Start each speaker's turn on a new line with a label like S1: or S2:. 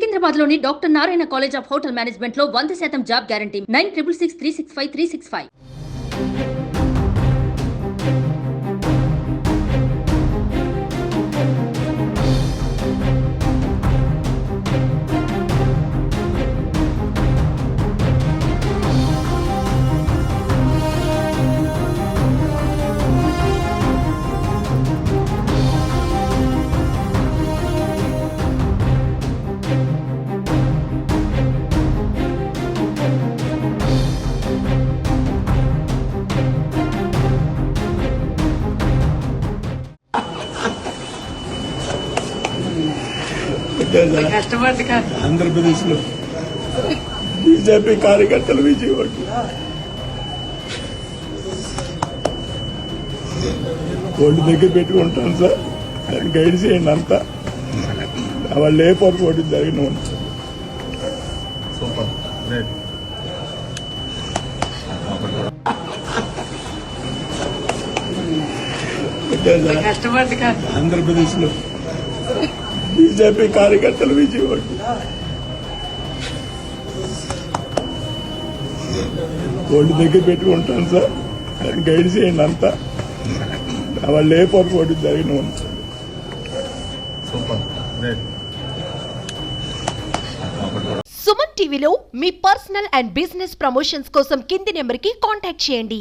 S1: సికింద్రాబాద్లోని doctor Narayana college of hotel మేనేజ్మెంట్లో 100% job guarantee 966365 365.
S2: Andhra Pradesh లో BJP కార్యకర్తలు విజయవాడకి ఓటు దగ్గర పెట్టుకుంటాను సార్, దాన్ని గైడ్ చేయండి అంతా. వాళ్ళు ఏ పొరపాటు జరిగిన ఆంధ్రప్రదేశ్ లో బీజేపీ కార్యకర్తలు విజయవాడకి ఓటు దగ్గర పెట్టుకుంటాను సార్, దాన్ని గైడ్ చేయండి అంతా. వాళ్ళు ఏ పొరపాటు జరిగిన
S3: సుమన్ టీవీలో మీ పర్సనల్ అండ్ బిజినెస్ ప్రమోషన్స్ కోసం కింది నెంబర్కి కాంటాక్ట్ చేయండి.